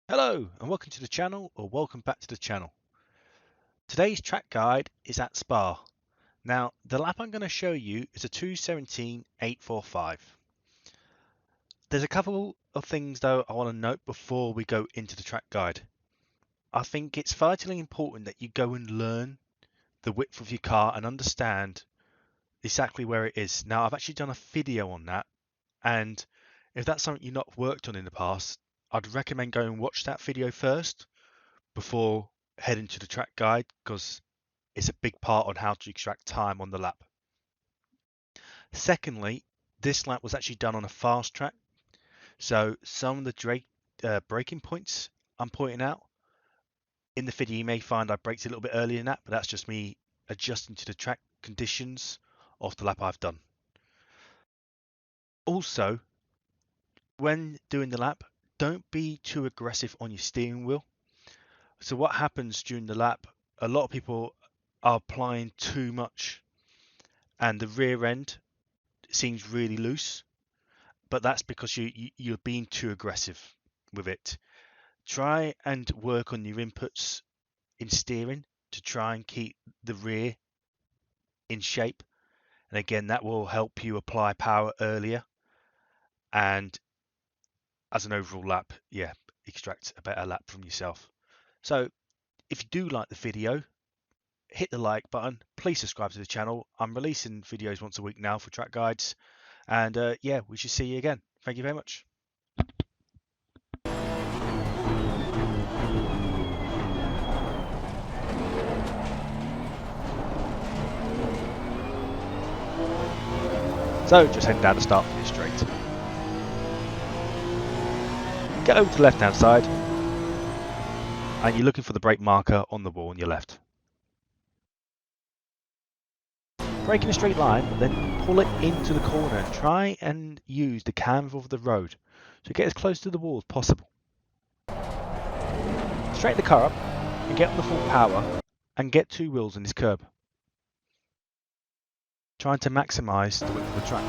Hello and welcome to the channel, or welcome back to the channel. Today's track guide is at Spa. Now the lap I'm going to show you is a 2:17.845. There's a couple of things though I want to note before we go into the track guide. I think it's vitally important that you go and learn the width of your car and understand exactly where it is. Now I've actually done a video on that, and if that's something you've not worked on in the past, I'd recommend going and watch that video first before heading to the track guide, because it's a big part on how to extract time on the lap. Secondly, this lap was actually done on a fast track, so some of the braking points I'm pointing out in the video, you may find I braked a little bit earlier than that, but that's just me adjusting to the track conditions of the lap I've done. Also, when doing the lap, don't be too aggressive on your steering wheel. So what happens during the lap, a lot of people are applying too much and the rear end seems really loose, but that's because you're being too aggressive with it. Try and work on your inputs in steering to try and keep the rear in shape, and again that will help you apply power earlier, and as an overall lap, extract a better lap from yourself. So if you do like the video, hit the like button, please subscribe to the channel. I'm releasing videos once a week now for track guides, and we should see you again. Thank you very much. So just heading down the start for your straight. Get over to the left hand side, and you're looking for the brake marker on the wall on your left. Brake in a straight line, then pull it into the corner and try and use the canvas of the road to get as close to the wall as possible. Straighten the car up and get on the full power and get two wheels in this curb, trying to maximise the width of the track.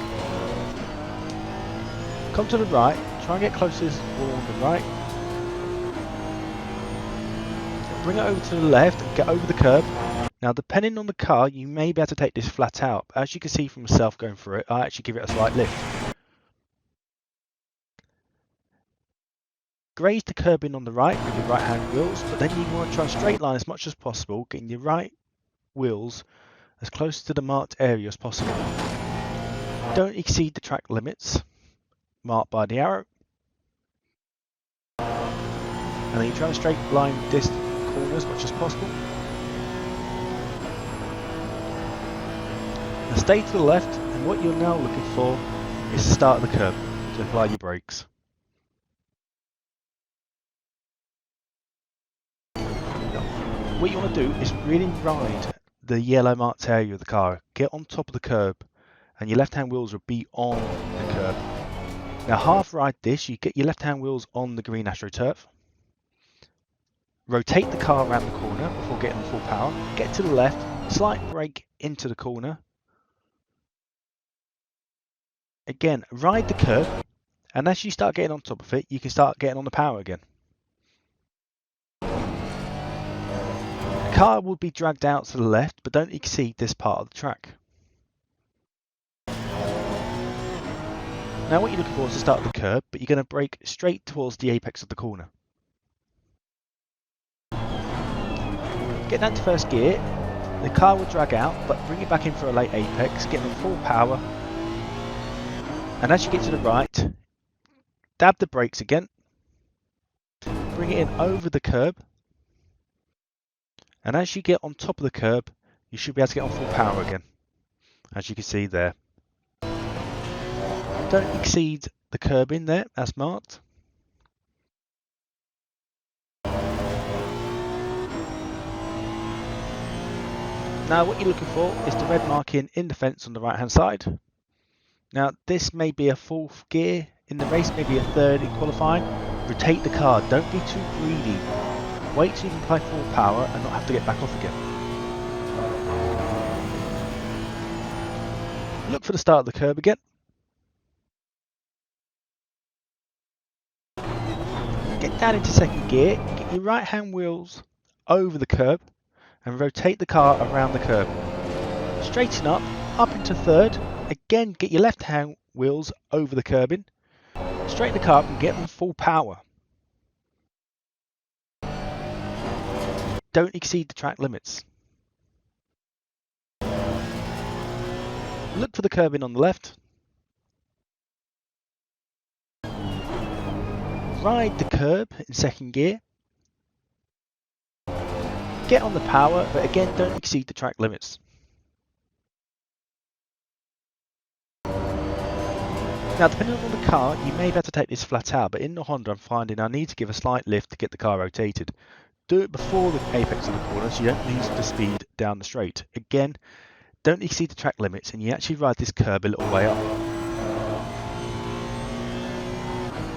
Come to the right, try and get close to this wall on the right. Bring it over to the left and get over the curb. Now depending on the car, you may be able to take this flat out. As you can see from myself going through it, I actually give it a slight lift. Graze the curb in on the right with your right hand wheels, but then you want to try and straight line as much as possible, getting your right wheels as close to the marked area as possible. Don't exceed the track limits marked by the arrow. And then you try and straight line this corner as much as possible. Now stay to the left, and what you're now looking for is the start of the curb to apply your brakes. What you want to do is really ride the yellow marked area of the car. Get on top of the curb, and your left hand wheels will be on the curb. Now half ride this, you get your left hand wheels on the green AstroTurf. Rotate the car around the corner before getting the full power. Get to the left, slight brake into the corner. Again, ride the curb, and as you start getting on top of it, you can start getting on the power again. The car will be dragged out to the left, but don't exceed this part of the track. Now what you're looking for is the start of the curb, but you're going to brake straight towards the apex of the corner. Get down to first gear, the car will drag out, but bring it back in for a late apex, get on full power, and as you get to the right, dab the brakes again, bring it in over the curb, and as you get on top of the curb, you should be able to get on full power again, as you can see there. Don't exceed the curb in there, as marked. Now what you're looking for is the red marking in the fence on the right hand side. Now this may be a fourth gear in the race, maybe a third in qualifying. Rotate the car, don't be too greedy. Wait till you can apply full power and not have to get back off again. Look for the start of the curb again. Get down into second gear, get your right hand wheels over the curb and rotate the car around the curb. Straighten up into third, again get your left hand wheels over the curbing, straighten the car up and get them full power. Don't exceed the track limits. Look for the curbing on the left. Ride the curb in second gear. Get on the power, but again don't exceed the track limits. Now depending on the car, you may have to take this flat out, but in the Honda I'm finding I need to give a slight lift to get the car rotated. Do it before the apex of the corner so you don't lose the speed down the straight. Again, don't exceed the track limits and you actually ride this curb a little way up.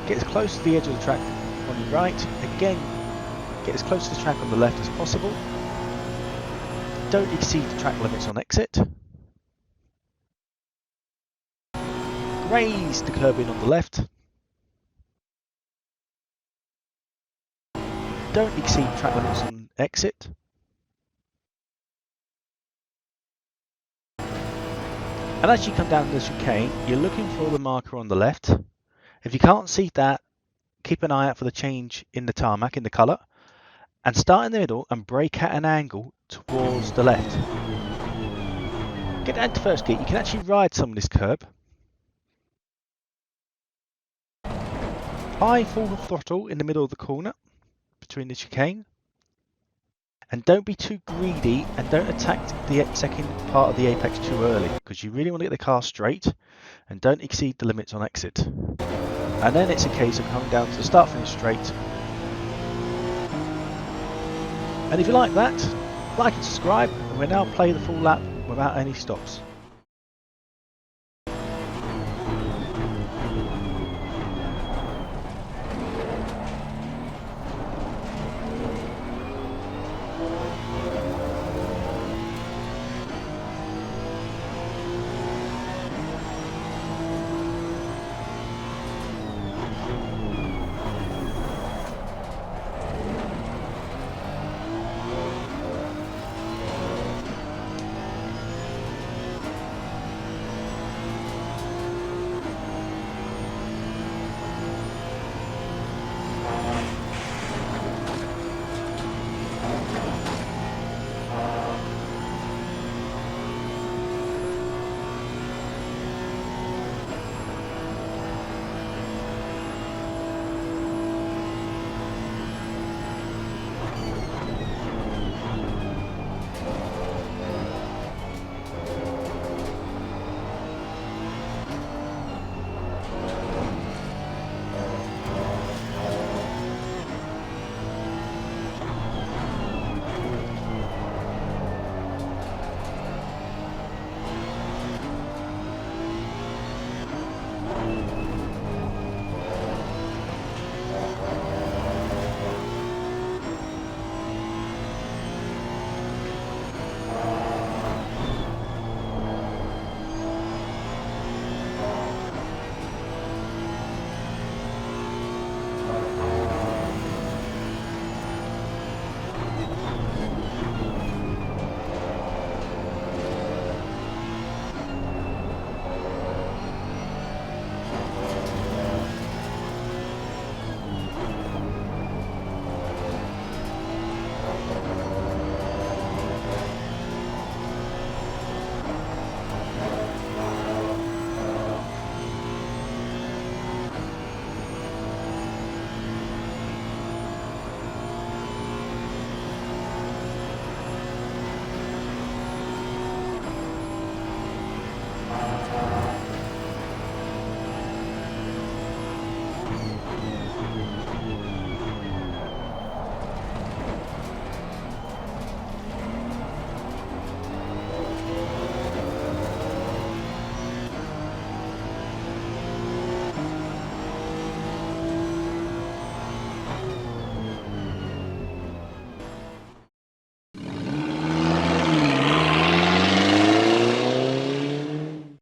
Get as close to the edge of the track on your right. Again, get as close to the track on the left as possible. Don't exceed the track limits on exit. Graze the curb in on the left. Don't exceed track limits on exit. And as you come down the chicane, you're looking for the marker on the left. If you can't see that, keep an eye out for the change in the tarmac, in the colour. And start in the middle and brake at an angle towards the left. Get down to first gear, you can actually ride some of this curb. Apply full throttle in the middle of the corner, between the chicane. And don't be too greedy and don't attack the second part of the apex too early, because you really want to get the car straight and don't exceed the limits on exit. And then it's a case of coming down to the start finish straight. And if you like that, like and subscribe, and we'll now play the full lap without any stops.